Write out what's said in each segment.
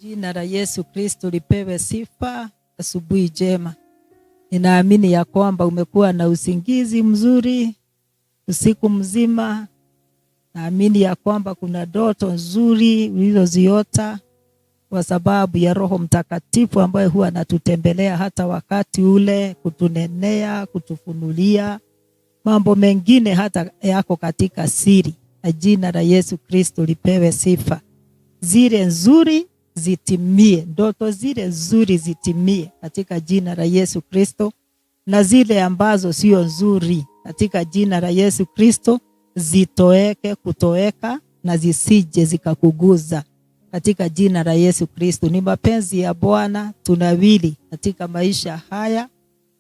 Jina la Yesu Kristo lipewe sifa. Asubuhi njema. Ninaamini ya kwamba umekuwa na usingizi mzuri usiku mzima. Naamini ya kwamba kuna ndoto nzuri ulizoziota kwa sababu ya Roho Mtakatifu ambaye huwa anatutembelea hata wakati ule, kutunenea, kutufunulia mambo mengine hata yako katika siri. Na jina la Yesu Kristo lipewe sifa. Zile nzuri zitimie, ndoto zile nzuri zitimie katika jina la Yesu Kristo, na zile ambazo sio nzuri katika jina la Yesu Kristo zitoeke, kutoweka na zisije zikakuguza katika jina la Yesu Kristo. Ni mapenzi ya Bwana tunawili katika maisha haya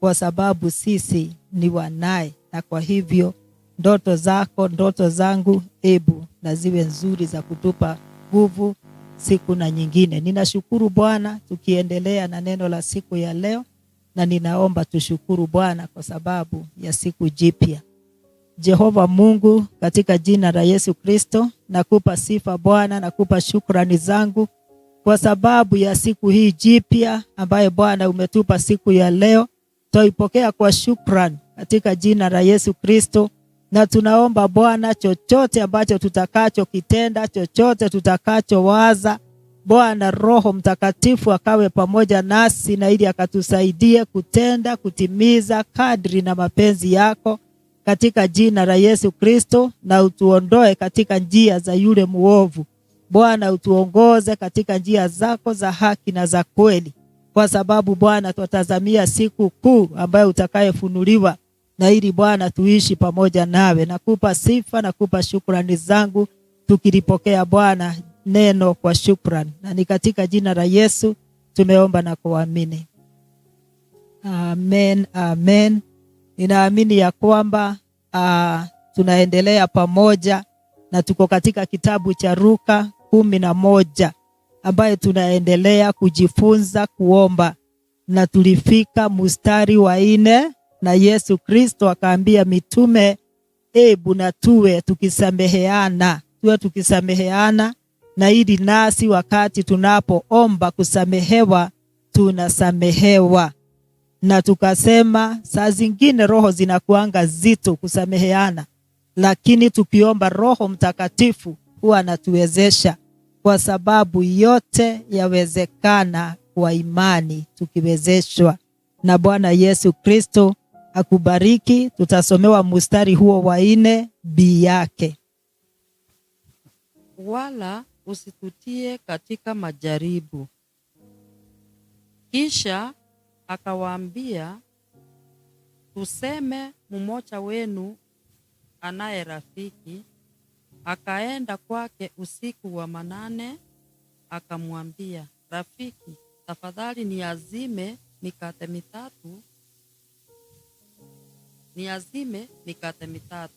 kwa sababu sisi ni wanaye, na kwa hivyo ndoto zako, ndoto zangu, ebu na ziwe nzuri za kutupa nguvu siku na nyingine. Ninashukuru Bwana tukiendelea na neno la siku ya leo, na ninaomba tushukuru Bwana kwa sababu ya siku jipya. Jehova Mungu, katika jina la Yesu Kristo, nakupa sifa Bwana, nakupa shukrani zangu kwa sababu ya siku hii jipya ambaye Bwana umetupa siku ya leo. Tuipokea kwa shukrani katika jina la Yesu Kristo, na tunaomba Bwana chochote ambacho tutakacho kitenda, chochote tutakacho waza, Bwana Roho Mtakatifu akawe pamoja nasi, na ili akatusaidie kutenda, kutimiza kadri na mapenzi yako katika jina la Yesu Kristo, na utuondoe katika njia za yule muovu. Bwana utuongoze katika njia zako za haki na za kweli, kwa sababu Bwana tutazamia siku kuu ambayo utakayefunuliwa, na ili Bwana tuishi pamoja nawe. Nakupa sifa, nakupa shukrani zangu tukilipokea Bwana neno kwa shukrani, na ni katika jina la Yesu tumeomba na kuamini. Amen, amen. Ninaamini ya kwamba tunaendelea pamoja, na tuko katika kitabu cha Luka 11 ambaye tunaendelea kujifunza kuomba, na tulifika mstari wa 4, na Yesu Kristo akaambia mitume, ebu na tuwe tukisameheana, na ili nasi wakati tunapoomba kusamehewa tunasamehewa. Na tukasema saa zingine roho zinakuanga zito kusameheana, lakini tukiomba Roho Mtakatifu huwa anatuwezesha, kwa sababu yote yawezekana kwa imani tukiwezeshwa. Na Bwana Yesu Kristo akubariki. Tutasomewa mstari huo wa 4 B yake. Wala usitutie katika majaribu. Kisha akawaambia, tuseme mmoja wenu anaye rafiki, akaenda kwake usiku wa manane, akamwambia, rafiki, tafadhali niazime mikate mitatu,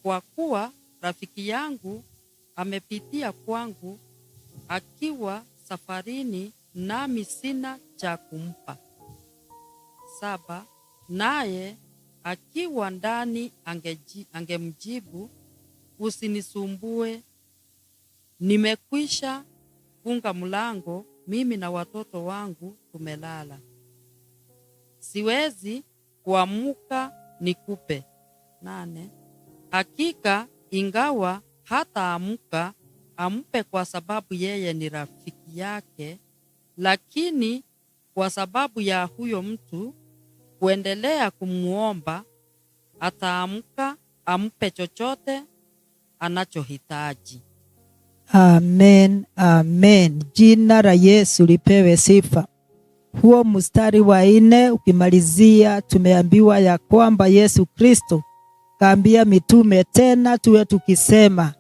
kwa kuwa rafiki yangu amepitia kwangu akiwa safarini, nami sina cha kumpa. 7, naye akiwa ndani angemjibu, usinisumbue, nimekwisha funga mlango, mimi na watoto wangu tumelala, siwezi kuamka nikupe. 8, hakika ingawa hata ampe kwa sababu yeye ni rafiki yake, lakini kwa sababu ya huyo mtu kuendelea kumuomba, ataamka ampe chochote anachohitaji. Amen, amen. Jina la Yesu lipewe sifa. Huo mstari wa 4 ukimalizia, tumeambiwa ya kwamba Yesu Kristo kaambia mitume tena tuwe tukisema,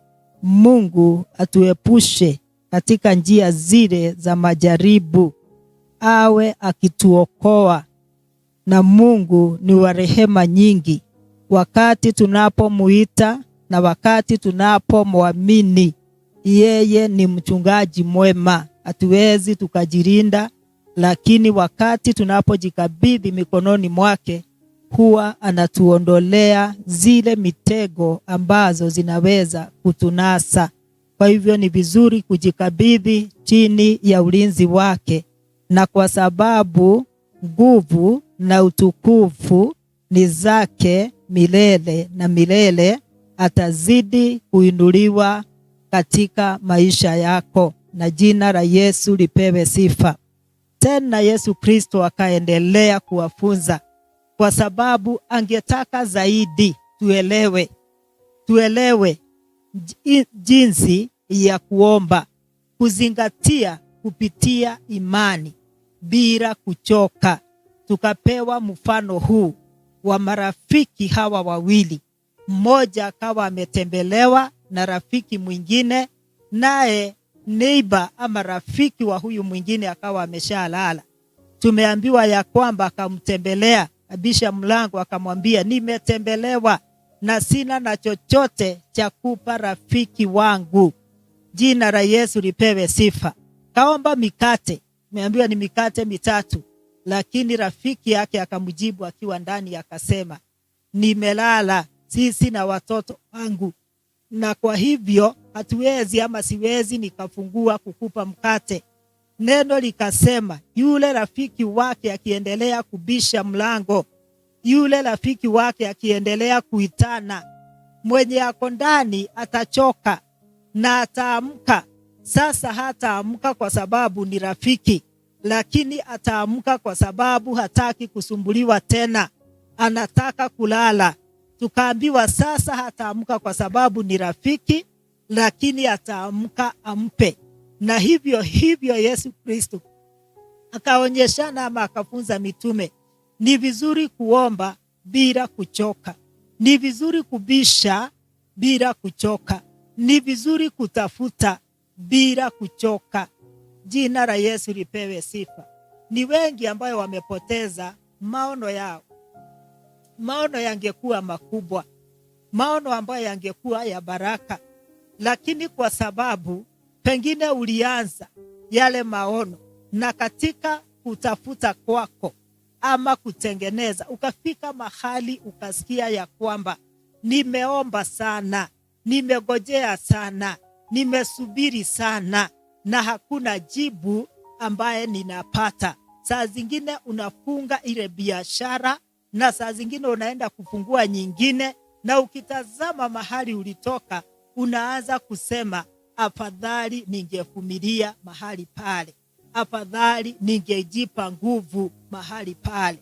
Mungu atuepushe katika njia zile za majaribu, awe akituokoa. Na Mungu ni wa rehema nyingi wakati tunapomuita na wakati tunapomwamini. Yeye ni mchungaji mwema, hatuwezi tukajirinda, lakini wakati tunapojikabidhi mikononi mwake, huwa anatuondolea zile mitego ambazo zinaweza kutunasa. Kwa hivyo ni vizuri kujikabidhi chini ya ulinzi wake, na kwa sababu nguvu na utukufu ni zake milele na milele, atazidi kuinuliwa katika maisha yako, na jina la Yesu lipewe sifa. Tena Yesu Kristo akaendelea kuwafunza, kwa sababu angetaka zaidi tuelewe jinsi ya kuomba, kuzingatia kupitia imani bila kuchoka. Tukapewa mfano huu wa marafiki hawa wawili. Mmoja akawa ametembelewa na rafiki mwingine, naye neighbor ama rafiki wa huyu mwingine akawa ameshalala. Tumeambiwa ya kwamba akamtembelea, abisha mlango, akamwambia, nimetembelewa na sina na chochote cha kupa rafiki wangu. Jina la Yesu lipewe sifa. Kaomba mikate, tumeambiwa ni mikate 3, lakini rafiki yake akamjibu akiwa ndani, akasema, nimelala sisi na watoto wangu, na kwa hivyo hatuwezi ama siwezi nikafungua kukupa mkate. Neno likasema, yule rafiki wake akiendelea kubisha mlango, yule rafiki wake akiendelea kuitana, mwenye ako ndani atachoka na ataamka. Sasa hataamka kwa sababu ni rafiki, lakini ataamka kwa sababu hataki kusumbuliwa tena, anataka kulala. Tukaambiwa sasa hataamka kwa sababu ni rafiki, lakini ataamka ampe. Na hivyo Yesu Kristo akaonyeshana ama akafunza mitume, ni vizuri kuomba bila kuchoka, ni vizuri kubisha bila kuchoka, ni vizuri kutafuta bila kuchoka. Jina la Yesu lipewe sifa. Ni wengi ambayo wamepoteza maono yao. Maono yangekuwa makubwa, maono ambayo yangekuwa ya baraka, lakini kwa sababu pengine ulianza yale maono, na katika kutafuta kwako ama kutengeneza, ukafika mahali ukasikia ya kwamba nimeomba sana, nimegojea sana, nimesubiri sana, na hakuna jibu ambaye ninapata. Saa zingine unafunga ile biashara, na saa zingine unaenda kufungua nyingine, na ukitazama mahali ulitoka, unaanza kusema, afadhali ningevumilia mahali pale, afadhali ningejipa nguvu mahali pale.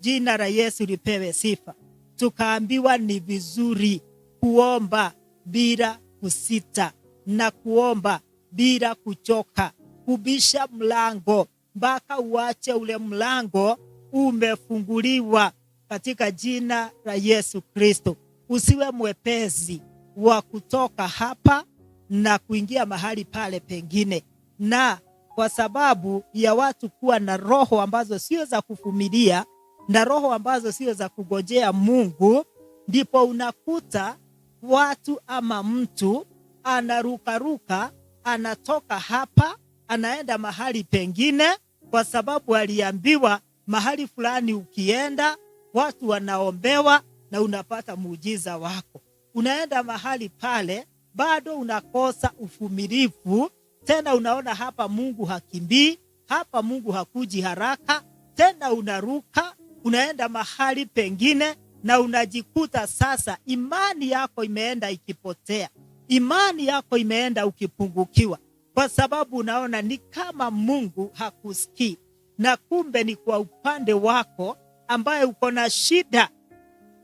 Jina la Yesu lipewe sifa. Tukaambiwa ni vizuri kuomba bila kusita, na kuomba bila kuchoka, kubisha mlango mpaka uache ule mlango umefunguliwa katika jina la Yesu Kristo. Usiwe mwepesi wa kutoka hapa na kuingia mahali pale pengine, na kwa sababu ya watu kuwa na roho ambazo sio za kuvumilia na roho ambazo sio za kugojea Mungu, ndipo unakuta watu ama mtu anarukaruka, anatoka hapa anaenda mahali pengine, kwa sababu aliambiwa mahali fulani ukienda watu wanaombewa na unapata muujiza wako. Unaenda mahali pale bado unakosa uvumilivu, tena unaona hapa Mungu hakimbii, hapa Mungu hakuji haraka, tena unaruka unaenda mahali pengine, na unajikuta sasa imani yako imeenda ikipotea, imani yako imeenda ukipungukiwa, kwa sababu unaona ni kama Mungu hakusikii, na kumbe ni kwa upande wako ambaye uko na shida.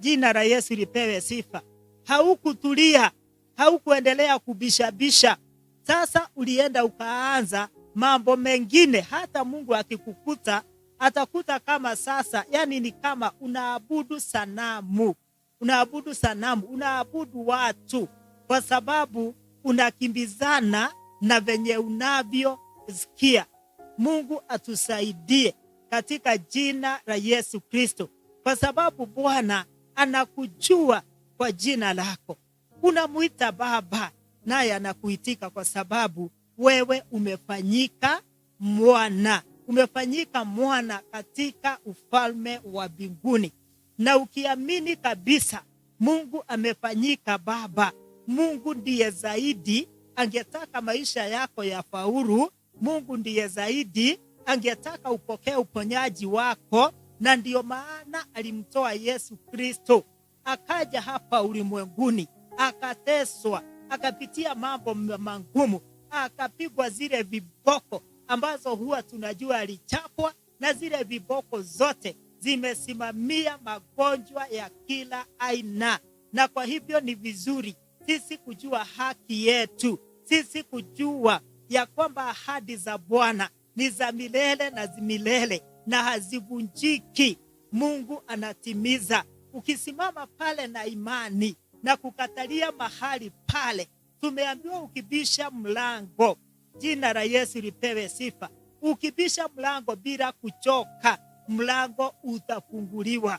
Jina la Yesu lipewe sifa. Haukutulia, haukuendelea kubishabisha. Sasa ulienda ukaanza mambo mengine, hata Mungu akikukuta atakuta kama sasa, yani ni kama unaabudu sanamu, unaabudu watu, kwa sababu unakimbizana na venye unavyosikia. Mungu atusaidie katika jina la Yesu Kristo, kwa sababu Bwana anakujua kwa jina lako. Unamuita Baba, naye anakuitika, kwa sababu wewe umefanyika mwana, umefanyika mwana katika ufalme wa mbinguni. Na ukiamini kabisa Mungu amefanyika Baba, Mungu ndiye zaidi angetaka maisha yako ya faulu. Mungu ndiye zaidi, angetaka upokee uponyaji wako, na ndiyo maana alimtoa Yesu Kristo akaja hapa ulimwenguni, akateswa, akapitia mambo magumu, akapigwa zile viboko ambazo huwa tunajua alichapwa, na zile viboko zote zimesimamia magonjwa ya kila aina. Na kwa hivyo ni vizuri sisi kujua haki yetu, sisi kujua ya kwamba ahadi za Bwana ni za milele na milele na hazivunjiki. Mungu anatimiza. Ukisimama pale na imani na kukatalia mahali pale, tumeambiwa ukibisha mlango, jina la Yesu lipewe sifa, ukibisha mlango bila kuchoka, mlango utafunguliwa.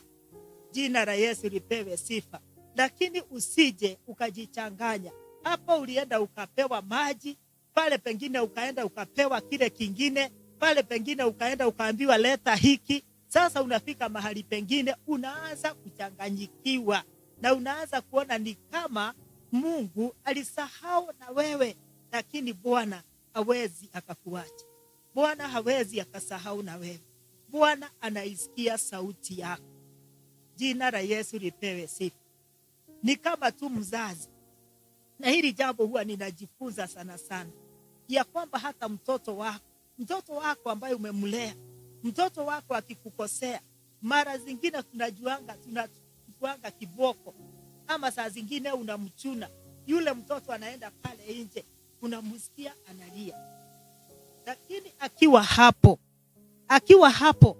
Jina la Yesu lipewe sifa. Lakini usije ukajichanganya. Hapa ulienda ukapewa maji, pale pengine ukaenda ukapewa kile kingine, pale pengine ukaenda ukaambiwa leta hiki. Sasa unafika mahali pengine unaanza kuchanganyikiwa na unaanza kuona ni kama Mungu alisahau na wewe, lakini Bwana hawezi akakuacha. Bwana hawezi akasahau na wewe. Bwana anaisikia sauti yako. Jina la Yesu lipewe sifa. Ni kama tu mzazi, na hili jambo huwa ninajifunza sana sana, ya kwamba hata mtoto wako ambaye umemlea, mtoto wako akikukosea, mara zingine tunajuanga kiboko, ama saa zingine unamchuna, yule mtoto anaenda pale nje, unamsikia analia. Lakini akiwa hapo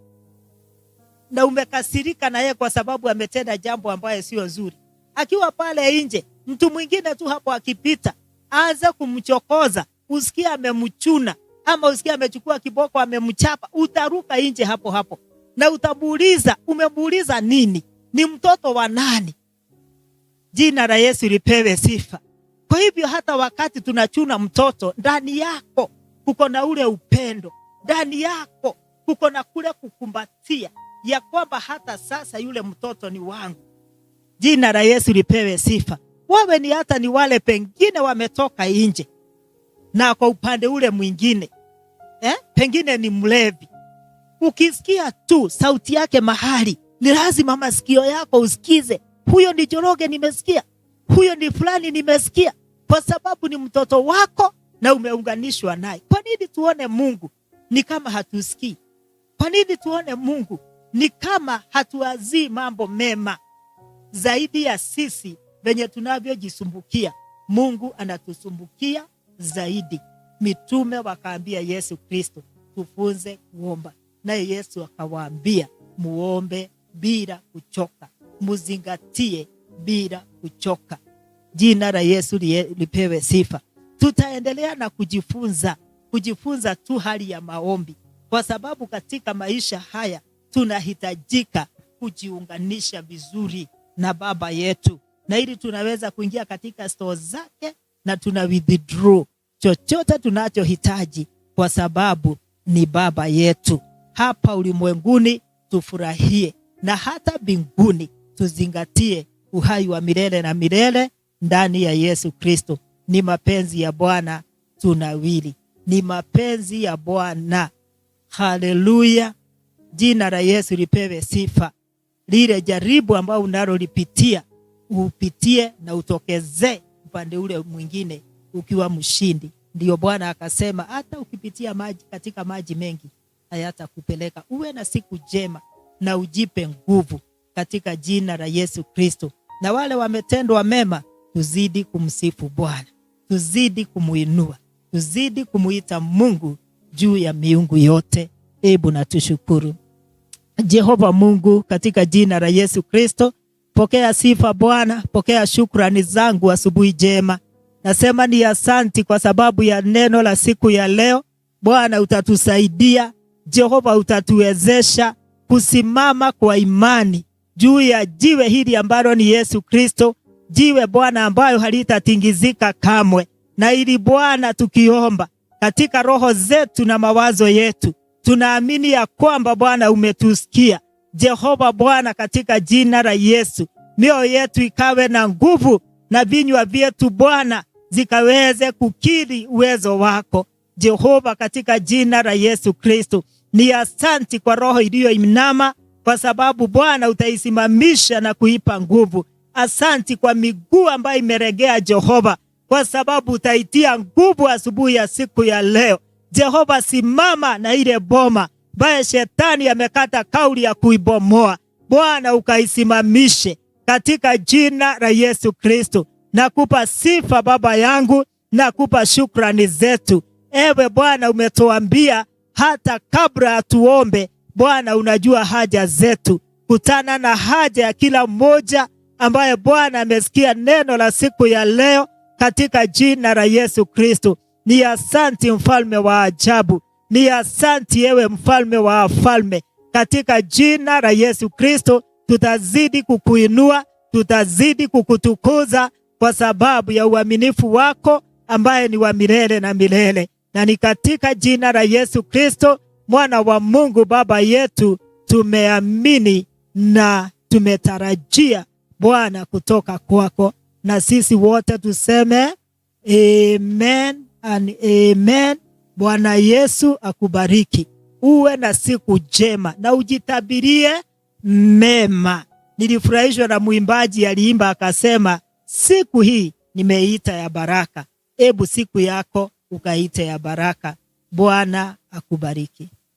na umekasirika na yeye kwa sababu ametenda jambo ambayo sio nzuri, akiwa pale nje, mtu mwingine tu hapo akipita, aanze kumchokoza, usikia amemchuna, ama usikia amechukua kiboko amemchapa, utaruka nje hapo na utamuuliza, umemuuliza nini? Ni mtoto wa nani? Jina la Yesu lipewe sifa. Kwa hivyo hata wakati tunachuna mtoto, ndani yako kuko na ule upendo, ndani yako kuko na kule kukumbatia ya kwamba hata sasa yule mtoto ni wangu. Jina la Yesu lipewe sifa. Wawe ni hata ni wale pengine wametoka nje, na kwa upande ule mwingine pengine ni mlevi, ukisikia tu sauti yake mahali, ni lazima masikio yako usikize, huyo ni Njoroge nimesikia, huyo ni fulani nimesikia, kwa sababu ni mtoto wako na umeunganishwa naye. Kwa nini tuone Mungu ni kama hatusikii? Kwa nini tuone Mungu ni kama hatuazii mambo mema? Zaidi ya sisi venye tunavyojisumbukia, Mungu anatusumbukia zaidi. Mitume wakaambia Yesu Kristo, tufunze kuomba, naye Yesu akawaambia, muombe bila kuchoka, muzingatie bila kuchoka. Jina la Yesu lipewe sifa. Tutaendelea na kujifunza tu hali ya maombi, kwa sababu katika maisha haya tunahitajika kujiunganisha vizuri na Baba yetu, na ili tunaweza kuingia katika store zake na tuna withdraw chochote tunachohitaji, kwa sababu ni Baba yetu. Hapa ulimwenguni tufurahie, na hata mbinguni tuzingatie uhai wa milele na milele ndani ya Yesu Kristo. Ni mapenzi ya Bwana tunawili, ni mapenzi ya Bwana. Haleluya. Jina la Yesu lipewe sifa. Lile jaribu ambao unalolipitia, upitie na utokezee upande ule mwingine ukiwa mshindi. Ndiyo Bwana akasema hata ukipitia maji, katika maji mengi hayatakupeleka. Uwe na siku njema na ujipe nguvu katika jina la Yesu Kristo. Na wale wametendwa mema, tuzidi kumsifu Bwana, tuzidi kumuinua, tuzidi kumuita Mungu juu ya miungu yote. Ebu na tushukuru. Jehova Mungu, katika jina la Yesu Kristo, pokea sifa Bwana, pokea shukrani zangu asubuhi njema. Nasema ni asanti kwa sababu ya neno la siku ya leo. Bwana, utatusaidia Jehova, utatuwezesha kusimama kwa imani juu ya jiwe hili ambalo ni Yesu Kristo, jiwe Bwana ambayo halitatingizika kamwe. Na ili Bwana tukiomba katika roho zetu na mawazo yetu, tunaamini ya kwamba Bwana umetusikia. Jehova Bwana, katika jina la Yesu, mioyo yetu ikawe na nguvu, na vinywa vyetu Bwana zikaweze kukiri uwezo wako Jehova, katika jina la Yesu Kristo. Ni asanti kwa roho iliyoinama, kwa sababu Bwana utaisimamisha na kuipa nguvu. Asanti kwa miguu ambayo imeregea Jehova, kwa sababu utaitia nguvu asubuhi ya siku ya leo. Jehova, simama na ile boma ambaye shetani amekata kauli ya kuibomoa. Bwana ukaisimamishe katika jina la Yesu Kristo. Nakupa sifa Baba yangu, nakupa shukrani zetu. Ewe Bwana, umetuambia hata kabla atuombe, Bwana unajua haja zetu. Kutana na haja ya kila mmoja ambaye Bwana amesikia neno la siku ya leo, katika jina la Yesu Kristo. Ni asanti mfalme wa ajabu, ni asanti ewe mfalme wa falme. Katika jina la Yesu Kristo tutazidi kukuinua, tutazidi kukutukuza kwa sababu ya uaminifu wako ambaye ni wa milele na milele. Na ni katika jina la Yesu Kristo mwana wa Mungu Baba yetu tumeamini na tumetarajia Bwana kutoka kwako, na sisi wote tuseme amen and amen. Bwana Yesu akubariki. Uwe na siku njema na ujitabirie mema. Nilifurahishwa na mwimbaji aliimba akasema, siku hii nimeita ya baraka. Ebu siku yako ukaite ya baraka. Bwana akubariki.